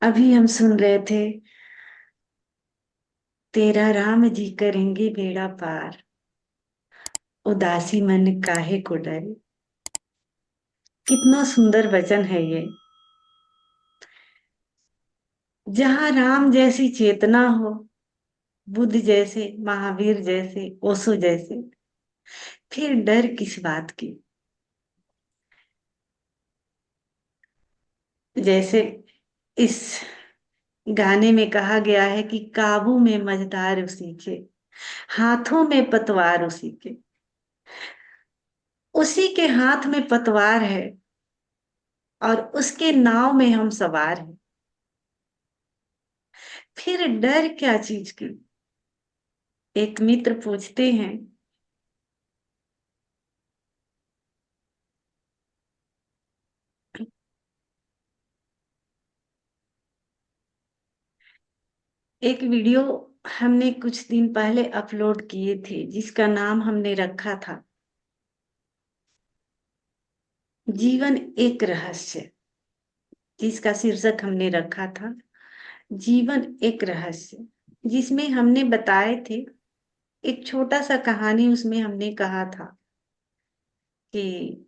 अभी हम सुन रहे थे, तेरा राम जी करेंगे बेड़ा पार, उदासी मन काहे को डरे। कितना सुंदर वचन है ये। जहां राम जैसी चेतना हो, बुद्ध जैसे, महावीर जैसे, ओशो जैसे, फिर डर किस बात की। जैसे इस गाने में कहा गया है कि काबू में मझधार उसी के, हाथों में पतवार उसी के। उसी के हाथ में पतवार है और उसके नाव में हम सवार हैं। फिर डर क्या चीज की। एक मित्र पूछते हैं, एक वीडियो हमने कुछ दिन पहले अपलोड किए थे जिसका नाम हमने रखा था जीवन एक रहस्य। जिसका शीर्षक हमने रखा था जीवन एक रहस्य, जिसमें हमने बताए थे एक छोटा सा कहानी। उसमें हमने कहा था कि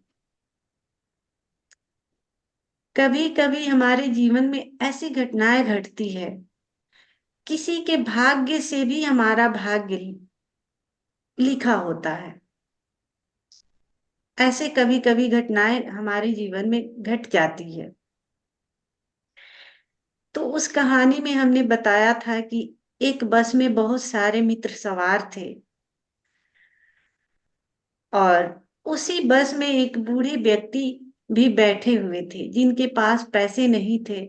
कभी कभी हमारे जीवन में ऐसी घटनाएं घटती है, किसी के भाग्य से भी हमारा भाग्य लिखा होता है। ऐसे कभी कभी घटनाएं हमारे जीवन में घट जाती है। तो उस कहानी में हमने बताया था कि एक बस में बहुत सारे मित्र सवार थे और उसी बस में एक बूढ़े व्यक्ति भी बैठे हुए थे जिनके पास पैसे नहीं थे।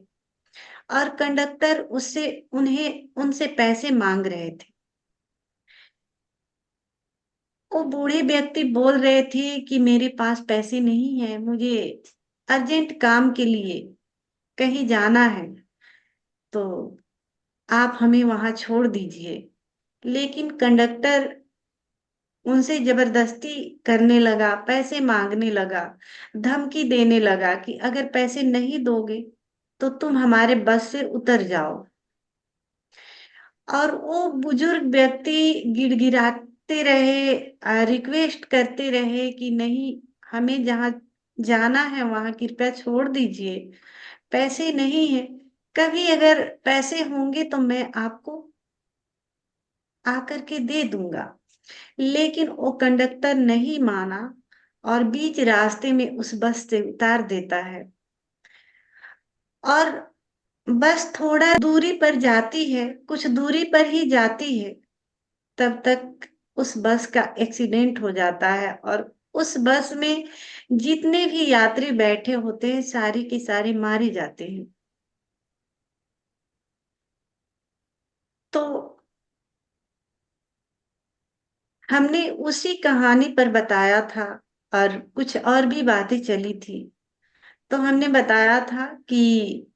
और कंडक्टर उससे उन्हें उनसे पैसे मांग रहे थे। वो बूढ़े व्यक्ति बोल रहे थे कि मेरे पास पैसे नहीं है, मुझे अर्जेंट काम के लिए कहीं जाना है, तो आप हमें वहां छोड़ दीजिए। लेकिन कंडक्टर उनसे जबरदस्ती करने लगा, पैसे मांगने लगा, धमकी देने लगा कि अगर पैसे नहीं दोगे तो तुम हमारे बस से उतर जाओ। और वो बुजुर्ग व्यक्ति गिड़गिड़ाते रहे, रिक्वेस्ट करते रहे कि नहीं, हमें जहाँ जाना है वहां कृपया छोड़ दीजिए, पैसे नहीं है, कभी अगर पैसे होंगे तो मैं आपको आकर के दे दूंगा। लेकिन वो कंडक्टर नहीं माना और बीच रास्ते में उस बस से उतार देता है। और बस थोड़ा दूरी पर जाती है, कुछ दूरी पर ही जाती है, तब तक उस बस का एक्सीडेंट हो जाता है और उस बस में जितने भी यात्री बैठे होते हैं सारे के सारे मारे जाते हैं। तो हमने उसी कहानी पर बताया था और कुछ और भी बातें चली थी। तो हमने बताया था कि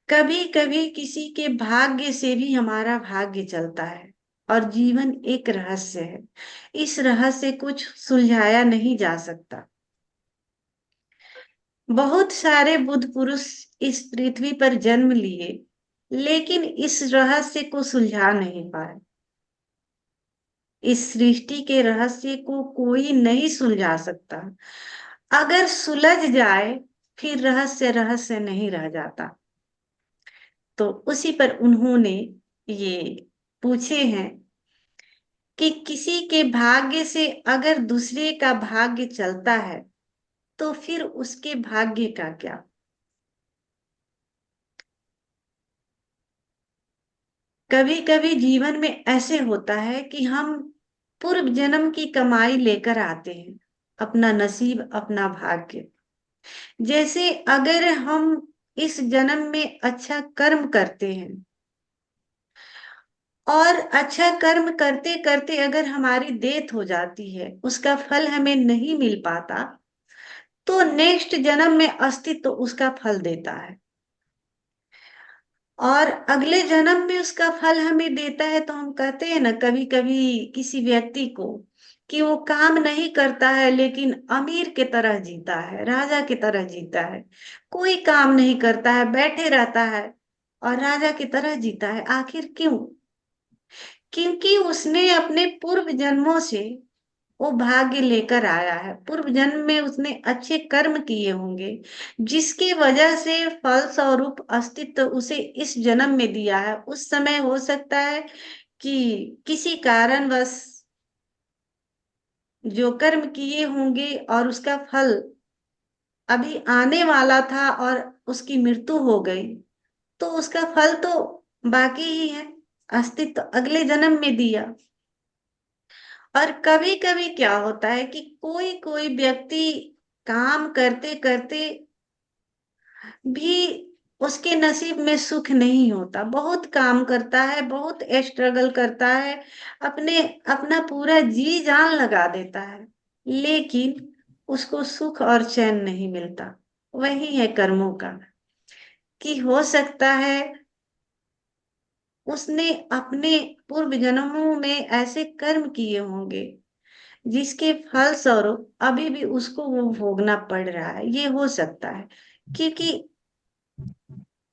कभी कभी किसी के भाग्य से भी हमारा भाग्य चलता है और जीवन एक रहस्य है। इस रहस्य कुछ सुलझाया नहीं जा सकता। बहुत सारे बुद्ध पुरुष इस पृथ्वी पर जन्म लिए, लेकिन इस रहस्य को सुलझा नहीं पाए। इस सृष्टि के रहस्य को कोई नहीं सुलझा सकता। अगर सुलझ जाए फिर रहस्य रहस्य नहीं रह जाता। तो उसी पर उन्होंने ये पूछे हैं कि किसी के भाग्य से अगर दूसरे का भाग्य चलता है तो फिर उसके भाग्य का क्या। कभी कभी जीवन में ऐसे होता है कि हम पूर्व जन्म की कमाई लेकर आते हैं, अपना नसीब, अपना भाग्य। जैसे अगर हम इस जन्म में अच्छा कर्म करते हैं और अच्छा कर्म करते करते अगर हमारी डेथ हो जाती है, उसका फल हमें नहीं मिल पाता, तो नेक्स्ट जन्म में अस्तित्व उसका फल देता है। और अगले जन्म में उसका फल हमें देता है। तो हम कहते हैं ना, कभी कभी किसी व्यक्ति को कि वो काम नहीं करता है लेकिन अमीर की तरह जीता है, राजा की तरह जीता है। कोई काम नहीं करता है, बैठे रहता है और राजा की तरह जीता है। आखिर क्यों? क्योंकि उसने अपने पूर्व जन्मों से वो भाग्य लेकर आया है। पूर्व जन्म में उसने अच्छे कर्म किए होंगे, जिसकी वजह से फल स्वरूप अस्तित्व उसे इस जन्म में दिया है। उस समय हो सकता है कि किसी कारणवश जो कर्म किए होंगे और उसका फल अभी आने वाला था और उसकी मृत्यु हो गई, तो उसका फल तो बाकी ही है, अस्तित्व अगले जन्म में दिया। और कभी कभी क्या होता है कि कोई कोई व्यक्ति काम करते करते भी उसके नसीब में सुख नहीं होता। बहुत काम करता है, बहुत स्ट्रगल करता है, अपने अपना पूरा जी जान लगा देता है, लेकिन उसको सुख और चैन नहीं मिलता। वही है कर्मों का, कि हो सकता है उसने अपने पूर्व जन्मों में ऐसे कर्म किए होंगे जिसके फल स्वरूप अभी भी उसको वो भोगना पड़ रहा है। ये हो सकता है, क्योंकि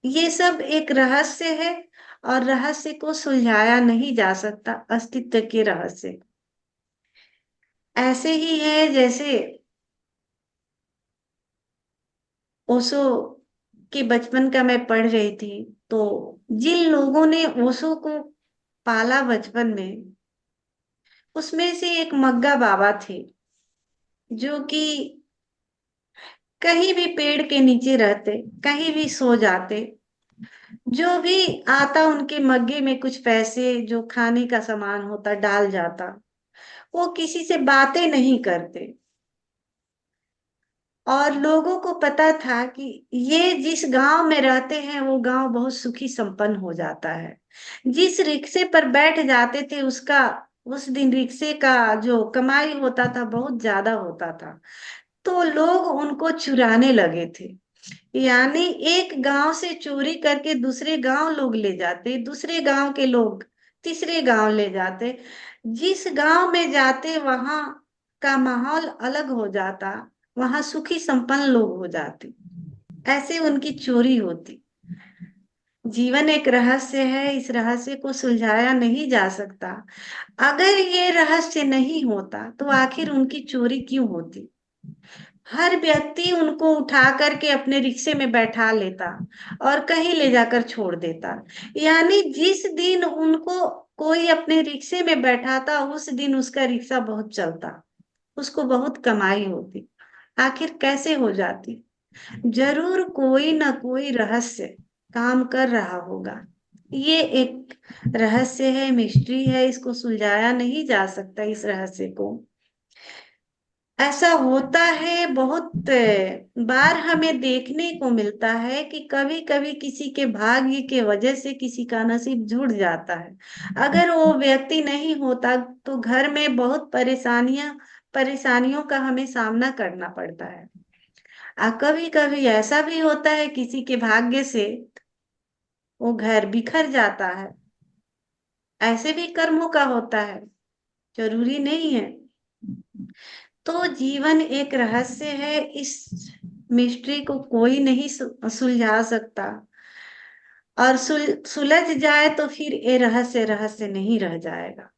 ये सब एक रहस्य है और रहस्य को सुलझाया नहीं जा सकता, अस्तित्व के रहस्य। ऐसे ही है जैसे ओशो के बचपन का मैं पढ़ रही थी, तो जिन लोगों ने ओशो को पाला बचपन में, उसमें से एक मग्गा बाबा थे, जो कि कहीं भी पेड़ के नीचे रहते, कहीं भी सो जाते, जो भी आता उनके मग्गे में कुछ पैसे जो खाने का सामान होता डाल जाता। वो किसी से बातें नहीं करते और लोगों को पता था कि ये जिस गांव में रहते हैं वो गांव बहुत सुखी संपन्न हो जाता है। जिस रिक्शे पर बैठ जाते थे उसका उस दिन रिक्शे का जो कमाई होता था बहुत ज्यादा होता था। तो लोग उनको चुराने लगे थे, यानी एक गांव से चोरी करके दूसरे गांव लोग ले जाते, दूसरे गांव के लोग तीसरे गांव ले जाते। जिस गांव में जाते वहां का माहौल अलग हो जाता, वहां सुखी संपन्न लोग हो जाते। ऐसे उनकी चोरी होती। जीवन एक रहस्य है, इस रहस्य को सुलझाया नहीं जा सकता। अगर ये रहस्य नहीं होता तो आखिर उनकी चोरी क्यों होती? हर व्यक्ति उनको उठा करके अपने रिक्शे में बैठा लेता और कहीं ले जाकर छोड़ देता। यानी जिस दिन उनको कोई अपने रिक्शे में बैठाता उस दिन उसका रिक्शा बहुत चलता, उसको बहुत कमाई होती। आखिर कैसे हो जाती? जरूर कोई ना कोई रहस्य काम कर रहा होगा। ये एक रहस्य है, मिस्ट्री है, इसको सुलझाया नहीं जा सकता। इस रहस्य को ऐसा होता है बहुत बार हमें देखने को मिलता है कि कभी कभी किसी के भाग्य के वजह से किसी का नसीब जुड़ जाता है। अगर वो व्यक्ति नहीं होता तो घर में बहुत परेशानियों का हमें सामना करना पड़ता है। कभी कभी ऐसा भी होता है किसी के भाग्य से वो घर बिखर जाता है। ऐसे भी कर्मों का होता है, जरूरी नहीं है। तो जीवन एक रहस्य है, इस मिस्ट्री को कोई नहीं सुलझा सकता। और सुलझ जाए तो फिर ये रहस्य रहस्य नहीं रह जाएगा।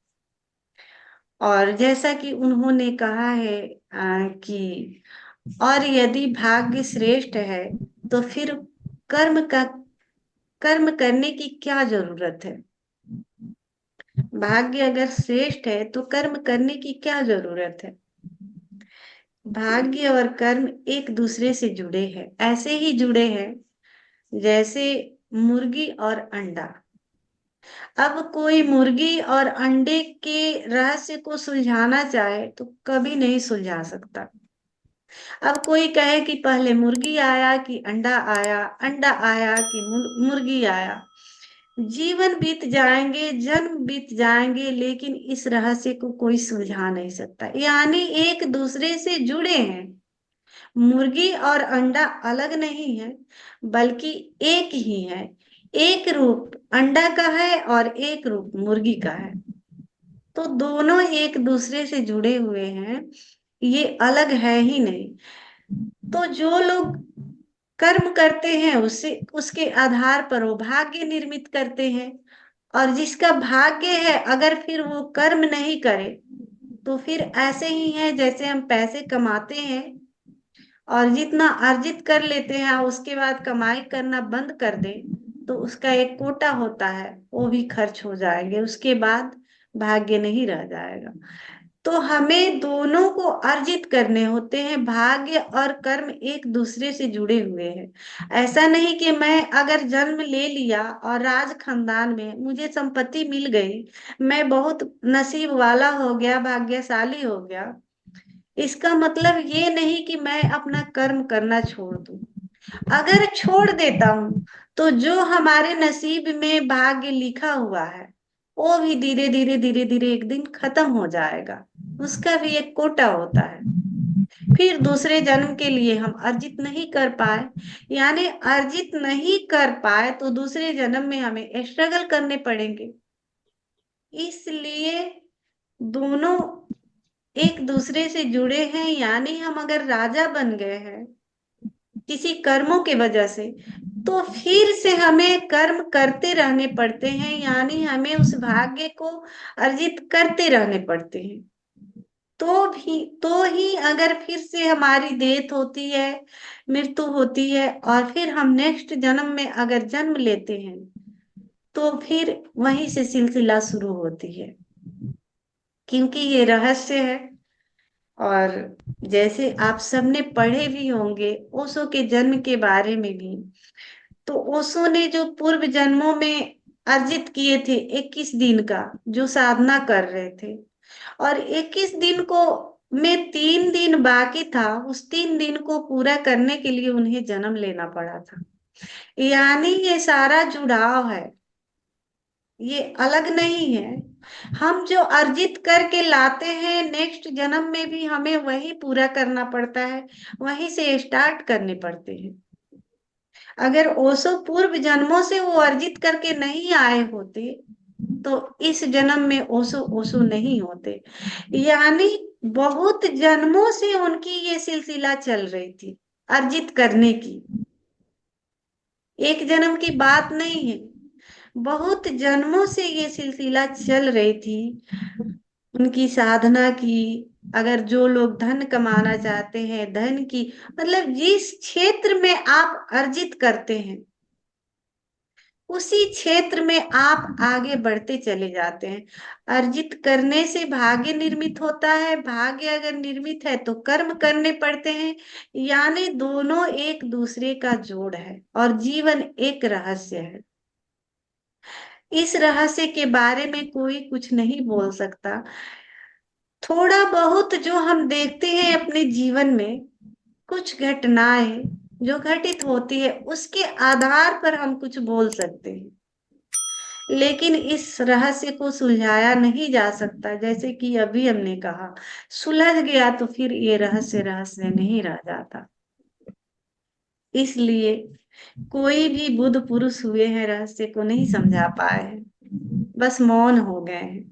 और जैसा कि उन्होंने कहा है कि और यदि भाग्य श्रेष्ठ है तो फिर कर्म का कर्म करने की क्या जरूरत है? भाग्य अगर श्रेष्ठ है तो कर्म करने की क्या जरूरत है? भाग्य और कर्म एक दूसरे से जुड़े हैं, ऐसे ही जुड़े हैं जैसे मुर्गी और अंडा। अब कोई मुर्गी और अंडे के रहस्य को सुलझाना चाहे तो कभी नहीं सुलझा सकता। अब कोई कहे कि पहले मुर्गी आया कि अंडा आया, अंडा आया कि मुर्गी आया, जीवन बीत जाएंगे, जन्म बीत जाएंगे, लेकिन इस रहस्य को कोई सुलझा नहीं सकता। यानी एक दूसरे से जुड़े हैं। मुर्गी और अंडा अलग नहीं है, बल्कि एक ही है। एक रूप अंडा का है और एक रूप मुर्गी का है। तो दोनों एक दूसरे से जुड़े हुए हैं, ये अलग है ही नहीं। तो जो लोग कर्म करते हैं उससे उसके आधार पर वो भाग्य निर्मित करते हैं। और जिसका भाग्य है, अगर फिर वो कर्म नहीं करे तो फिर ऐसे ही है जैसे हम पैसे कमाते हैं और जितना अर्जित कर लेते हैं उसके बाद कमाई करना बंद कर दे, तो उसका एक कोटा होता है, वो भी खर्च हो जाएंगे, उसके बाद भाग्य नहीं रह जाएगा। तो हमें दोनों को अर्जित करने होते हैं, भाग्य और कर्म एक दूसरे से जुड़े हुए हैं। ऐसा नहीं कि मैं अगर जन्म ले लिया और राज खानदान में मुझे संपत्ति मिल गई, मैं बहुत नसीब वाला हो गया, भाग्यशाली हो गया, इसका मतलब ये नहीं कि मैं अपना कर्म करना छोड़ दूं। अगर छोड़ देता हूं तो जो हमारे नसीब में भाग्य लिखा हुआ है वो भी धीरे धीरे धीरे धीरे एक दिन खत्म हो जाएगा, उसका भी एक कोटा होता है। फिर दूसरे जन्म के लिए हम अर्जित नहीं कर पाए, यानी अर्जित नहीं कर पाए तो दूसरे जन्म में हमें स्ट्रगल करने पड़ेंगे। इसलिए दोनों एक दूसरे से जुड़े हैं, यानी हम अगर राजा बन गए हैं किसी कर्मों के वजह से, तो फिर से हमें कर्म करते रहने पड़ते हैं, यानी हमें उस भाग्य को अर्जित करते रहने पड़ते हैं। तो ही अगर फिर से हमारी डेथ होती है, मृत्यु होती है, और फिर हम नेक्स्ट जन्म में अगर जन्म लेते हैं तो फिर वहीं से सिलसिला शुरू होती है, क्योंकि ये रहस्य है। और जैसे आप सबने पढ़े भी होंगे ओशो के जन्म के बारे में भी, तो ओशो ने जो पूर्व जन्मों में अर्जित किए थे 21 दिन का जो साधना कर रहे थे, और 21 दिन को में 3 दिन बाकी था, उस 3 दिन को पूरा करने के लिए उन्हें जन्म लेना पड़ा था। यानी ये सारा जुड़ाव है, ये अलग नहीं है। हम जो अर्जित करके लाते हैं नेक्स्ट जन्म में भी हमें वही पूरा करना पड़ता है, वहीं से स्टार्ट करने पड़ते हैं। अगर ओशो पूर्व जन्मों से वो अर्जित करके नहीं आए होते तो इस जन्म में ओशो ओशो नहीं होते। यानी बहुत जन्मों से उनकी ये सिलसिला चल रही थी अर्जित करने की, एक जन्म की बात नहीं है, बहुत जन्मों से ये सिलसिला चल रही थी उनकी साधना की। अगर जो लोग धन कमाना चाहते हैं, धन की मतलब जिस क्षेत्र में आप अर्जित करते हैं उसी क्षेत्र में आप आगे बढ़ते चले जाते हैं। अर्जित करने से भाग्य निर्मित होता है, भाग्य अगर निर्मित है तो कर्म करने पड़ते हैं, यानी दोनों एक दूसरे का जोड़ है और जीवन एक रहस्य है। इस रहस्य के बारे में कोई कुछ नहीं बोल सकता। थोड़ा बहुत जो हम देखते हैं अपने जीवन में, कुछ घटनाएं जो घटित होती है उसके आधार पर हम कुछ बोल सकते हैं, लेकिन इस रहस्य को सुलझाया नहीं जा सकता। जैसे कि अभी हमने कहा, सुलझ गया तो फिर ये रहस्य रहस्य नहीं रह जाता। इसलिए कोई भी बुद्ध पुरुष हुए हैं रहस्य को नहीं समझा पाए हैं, बस मौन हो गए हैं।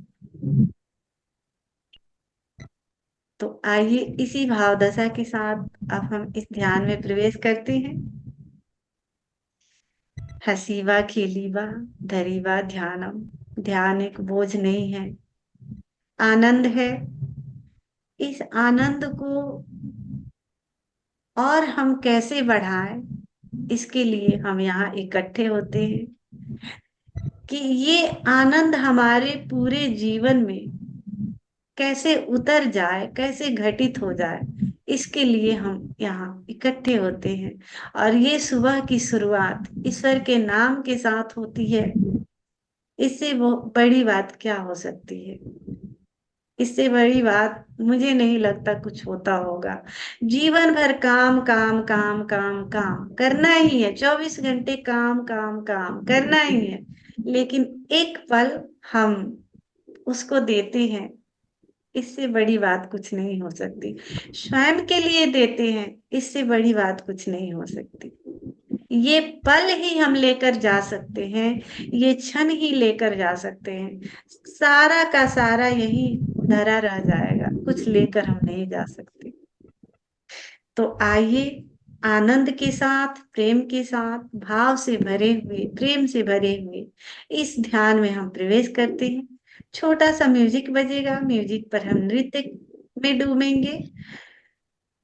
तो आइए इसी भाव दशा के साथ अब हम इस ध्यान में प्रवेश करते हैं। हसीवा खेलीवा धरीवा ध्यानम। ध्यान एक बोझ नहीं है, आनंद है। इस आनंद को और हम कैसे बढ़ाएं, इसके लिए हम यहाँ इकट्ठे होते हैं कि ये आनंद हमारे पूरे जीवन में कैसे उतर जाए, कैसे घटित हो जाए, इसके लिए हम यहाँ इकट्ठे होते हैं। और ये सुबह की शुरुआत ईश्वर के नाम के साथ होती है। इससे वो बड़ी बात क्या हो सकती है? इससे बड़ी बात मुझे नहीं लगता कुछ होता होगा। जीवन भर काम काम काम काम काम करना ही है, 24 घंटे काम काम काम करना ही है, लेकिन एक पल हम उसको देते हैं, इससे बड़ी बात कुछ नहीं हो सकती। स्वयं के लिए देते हैं, इससे बड़ी बात कुछ नहीं हो सकती। ये पल ही हम लेकर जा सकते हैं, ये क्षण ही लेकर जा सकते हैं। सारा का सारा यही धरा रह जाएगा, कुछ लेकर हम नहीं जा सकते। तो आइए, आनंद के साथ, प्रेम के साथ, भाव से भरे हुए, प्रेम से भरे हुए इस ध्यान में हम प्रवेश करते हैं। छोटा सा म्यूजिक बजेगा, म्यूजिक पर हम नृत्य में डूबेंगे।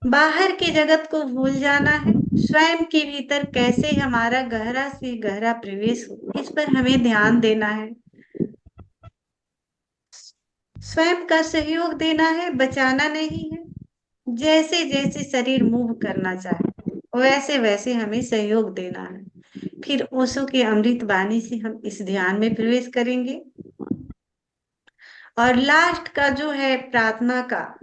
बाहर के जगत को भूल जाना है, स्वयं के भीतर कैसे हमारा गहरा से गहरा प्रवेश हो, इस पर हमें ध्यान देना है। स्वयं का सहयोग देना है, बचाना नहीं है। जैसे जैसे शरीर मूव करना चाहे वैसे वैसे हमें सहयोग देना है। फिर ओशो के अमृत वाणी से हम इस ध्यान में प्रवेश करेंगे। और लास्ट का जो है प्रार्थना का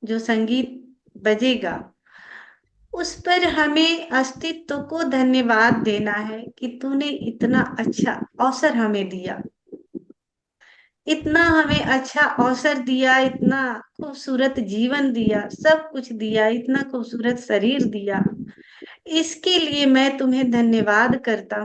जो संगीत बजेगा, उस पर हमें अस्तित्व को धन्यवाद देना है कि तूने इतना अच्छा अवसर हमें दिया, इतना हमें अच्छा अवसर दिया, इतना खूबसूरत जीवन दिया, सब कुछ दिया, इतना खूबसूरत शरीर दिया। इसके लिए मैं तुम्हें धन्यवाद करता